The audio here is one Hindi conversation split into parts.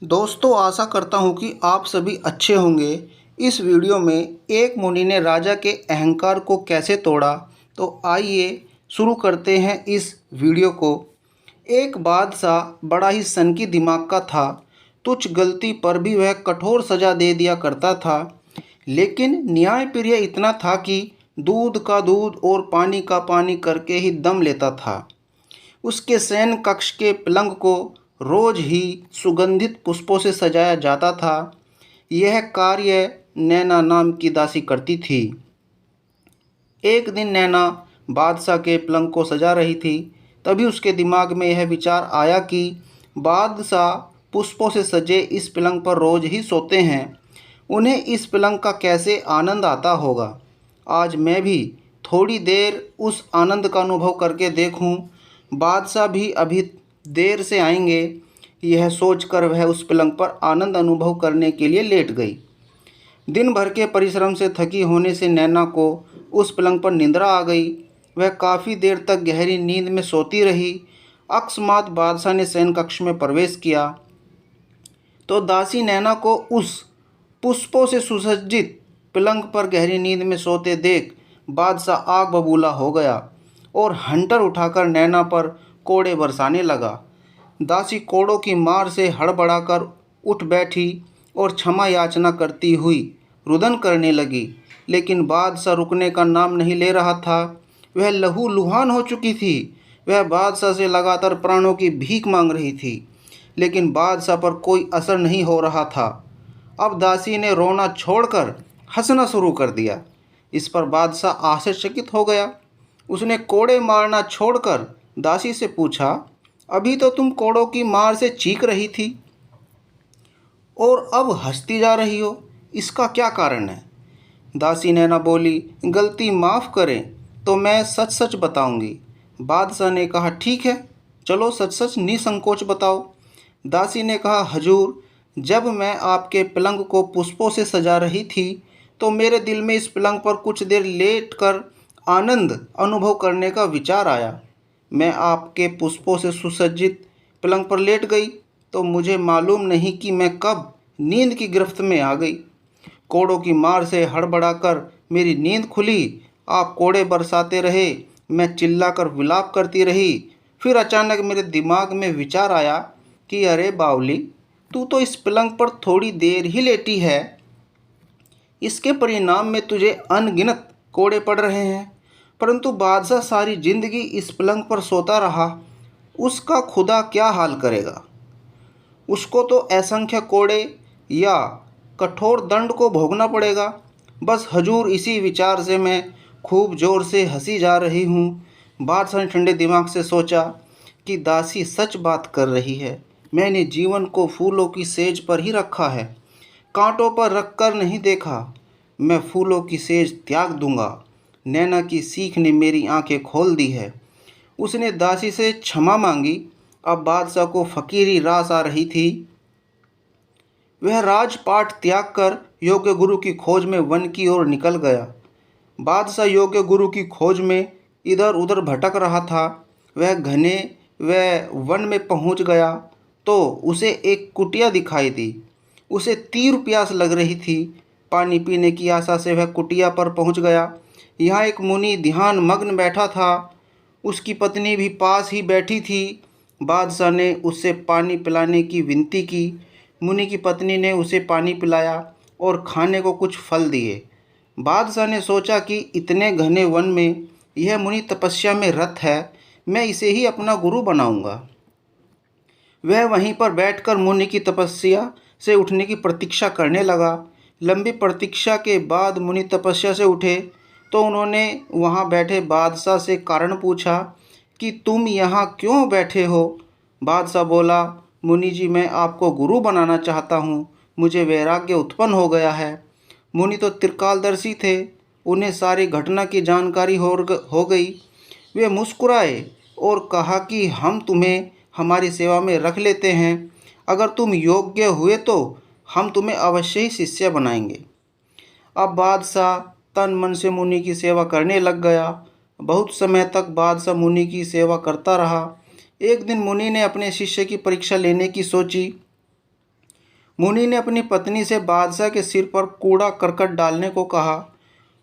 दोस्तों, आशा करता हूँ कि आप सभी अच्छे होंगे। इस वीडियो में एक मुनि ने राजा के अहंकार को कैसे तोड़ा, तो आइए शुरू करते हैं इस वीडियो को। एक बादशाह बड़ा ही सनकी दिमाग का था। तुच्छ गलती पर भी वह कठोर सजा दे दिया करता था। लेकिन न्यायप्रिय इतना था कि दूध का दूध और पानी का पानी करके ही दम लेता था। उसके शयन कक्ष के पलंग को रोज ही सुगंधित पुष्पों से सजाया जाता था। यह कार्य नैना नाम की दासी करती थी। एक दिन नैना बादशाह के पलंग को सजा रही थी। तभी उसके दिमाग में यह विचार आया कि बादशाह पुष्पों से सजे इस पलंग पर रोज ही सोते हैं। उन्हें इस पलंग का कैसे आनंद आता होगा। आज मैं भी थोड़ी देर उस आनंद का अनुभव करके देखूं। बादशाह भी अभी देर से आएंगे। यह सोचकर वह उस पलंग पर आनंद अनुभव करने के लिए लेट गई। दिन भर के परिश्रम से थकी होने से नैना को उस पलंग पर निंद्रा आ गई। वह काफ़ी देर तक गहरी नींद में सोती रही। अकस्मात बादशाह ने शयन कक्ष में प्रवेश किया तो दासी नैना को उस पुष्पों से सुसज्जित पलंग पर गहरी नींद में सोते देख बादशाह आग बबूला हो गया और हंटर उठाकर नैना पर कोड़े बरसाने लगा। दासी कोड़ों की मार से हड़बड़ाकर उठ बैठी और क्षमा याचना करती हुई रुदन करने लगी। लेकिन बादशाह रुकने का नाम नहीं ले रहा था। वह लहूलुहान हो चुकी थी। वह बादशाह से लगातार प्राणों की भीख मांग रही थी, लेकिन बादशाह पर कोई असर नहीं हो रहा था। अब दासी ने रोना छोड़कर हंसना शुरू कर दिया। इस पर बादशाह आश्चर्यचकित हो गया। उसने कोड़े मारना छोड़कर दासी से पूछा, अभी तो तुम कोड़ों की मार से चीख रही थी और अब हंसती जा रही हो, इसका क्या कारण है? दासी नैना बोली, गलती माफ़ करें तो मैं सच सच बताऊंगी। बादशाह ने कहा, ठीक है, चलो सच सच निसंकोच बताओ। दासी ने कहा, हजूर, जब मैं आपके पलंग को पुष्पों से सजा रही थी तो मेरे दिल में इस पलंग पर कुछ देर लेट कर आनंद अनुभव करने का विचार आया। मैं आपके पुष्पों से सुसज्जित पलंग पर लेट गई तो मुझे मालूम नहीं कि मैं कब नींद की गिरफ्त में आ गई। कोड़ों की मार से हड़बड़ाकर मेरी नींद खुली। आप कोड़े बरसाते रहे, मैं चिल्लाकर विलाप करती रही। फिर अचानक मेरे दिमाग में विचार आया कि अरे बावली, तू तो इस पलंग पर थोड़ी देर ही लेटी है, इसके परिणाम में तुझे अनगिनत कोड़े पड़ रहे हैं। परंतु बादशाह सारी जिंदगी इस पलंग पर सोता रहा, उसका खुदा क्या हाल करेगा? उसको तो असंख्य कोड़े या कठोर दंड को भोगना पड़ेगा। बस हजूर, इसी विचार से मैं खूब जोर से हंसी जा रही हूँ। बादशाह ने ठंडे दिमाग से सोचा कि दासी सच बात कर रही है। मैंने जीवन को फूलों की सेज पर ही रखा है, कांटों पर रखकर नहीं देखा। मैं फूलों की सेज त्याग दूंगा। नैना की सीख ने मेरी आंखें खोल दी है। उसने दासी से क्षमा मांगी। अब बादशाह को फकीरी रास आ रही थी। वह राजपाट त्याग कर योग्य गुरु की खोज में वन की ओर निकल गया। बादशाह योग्य गुरु की खोज में इधर उधर भटक रहा था। वह वन में पहुंच गया तो उसे एक कुटिया दिखाई दी। उसे तीव्र प्यास लग रही थी। पानी पीने की आशा से वह कुटिया पर पहुंच गया। यहाँ एक मुनि ध्यान मग्न बैठा था। उसकी पत्नी भी पास ही बैठी थी। बादशाह ने उससे पानी पिलाने की विनती की। मुनि की पत्नी ने उसे पानी पिलाया और खाने को कुछ फल दिए। बादशाह ने सोचा कि इतने घने वन में यह मुनि तपस्या में रत है, मैं इसे ही अपना गुरु बनाऊंगा। वह वहीं पर बैठकर मुनि की तपस्या से उठने की प्रतीक्षा करने लगा। लंबी प्रतीक्षा के बाद मुनि तपस्या से उठे तो उन्होंने वहां बैठे बादशाह से कारण पूछा कि तुम यहाँ क्यों बैठे हो? बादशाह बोला, मुनि जी, मैं आपको गुरु बनाना चाहता हूँ। मुझे वैराग्य उत्पन्न हो गया है। मुनि तो त्रिकालदर्शी थे, उन्हें सारी घटना की जानकारी हो गई। वे मुस्कुराए और कहा कि हम तुम्हें हमारी सेवा में रख लेते हैं। अगर तुम योग्य हुए तो हम तुम्हें अवश्य ही शिष्य बनाएंगे। अब बादशाह तन मन से मुनि की सेवा करने लग गया। बहुत समय तक बादशाह मुनि की सेवा करता रहा। एक दिन मुनि ने अपने शिष्य की परीक्षा लेने की सोची। मुनि ने अपनी पत्नी से बादशाह के सिर पर कूड़ा करकट डालने को कहा।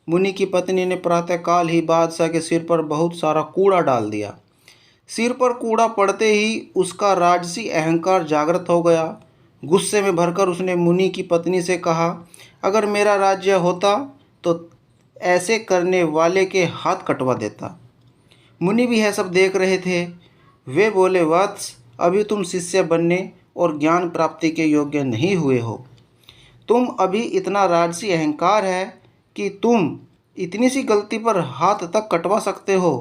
मुनि की पत्नी ने प्रातःकाल ही बादशाह के सिर पर बहुत सारा कूड़ा डाल दिया। सिर पर कूड़ा पड़ते ही उसका राजसी अहंकार जागृत हो गया। गुस्से में भरकर उसने मुनि की पत्नी से कहा, अगर मेरा राज्य होता तो ऐसे करने वाले के हाथ कटवा देता। मुनि भी यह सब देख रहे थे। वे बोले, वत्स, अभी तुम शिष्य बनने और ज्ञान प्राप्ति के योग्य नहीं हुए हो। तुम अभी इतना राजसी अहंकार है कि तुम इतनी सी गलती पर हाथ तक कटवा सकते हो।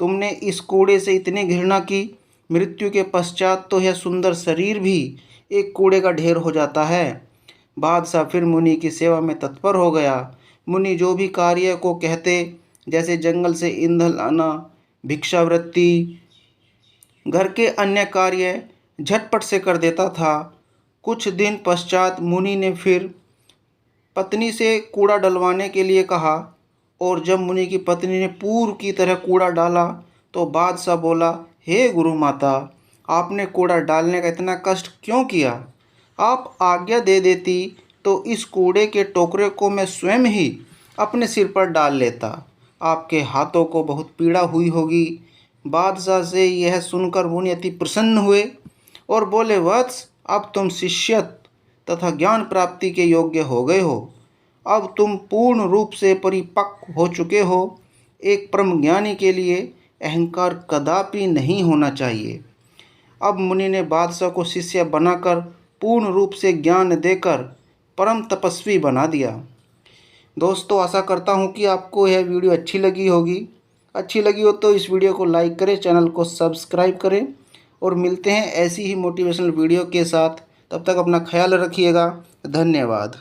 तुमने इस कूड़े से इतनी घृणा की, मृत्यु के पश्चात तो यह सुंदर शरीर भी एक कूड़े का ढेर हो जाता है। बादशाह फिर मुनि की सेवा में तत्पर हो गया। मुनि जो भी कार्य को कहते, जैसे जंगल से ईंधन लाना, भिक्षावृत्ति, घर के अन्य कार्य, झटपट से कर देता था। कुछ दिन पश्चात मुनि ने फिर पत्नी से कूड़ा डलवाने के लिए कहा, और जब मुनि की पत्नी ने पूर्व की तरह कूड़ा डाला तो बादशाह बोला, हे गुरु माता, आपने कूड़ा डालने का इतना कष्ट क्यों किया? आप आज्ञा दे देती तो इस कूड़े के टोकरे को मैं स्वयं ही अपने सिर पर डाल लेता। आपके हाथों को बहुत पीड़ा हुई होगी। बादशाह से यह सुनकर मुनि अति प्रसन्न हुए और बोले, वत्स, अब तुम शिष्यत तथा ज्ञान प्राप्ति के योग्य हो गए हो। अब तुम पूर्ण रूप से परिपक्व हो चुके हो। एक परम ज्ञानी के लिए अहंकार कदापि नहीं होना चाहिए। अब मुनि ने बादशाह को शिष्य बनाकर पूर्ण रूप से ज्ञान देकर परम तपस्वी बना दिया। दोस्तों, आशा करता हूँ कि आपको यह वीडियो अच्छी लगी होगी। अच्छी लगी हो तो इस वीडियो को लाइक करें, चैनल को सब्सक्राइब करें और मिलते हैं ऐसी ही मोटिवेशनल वीडियो के साथ। तब तक अपना ख्याल रखिएगा। धन्यवाद।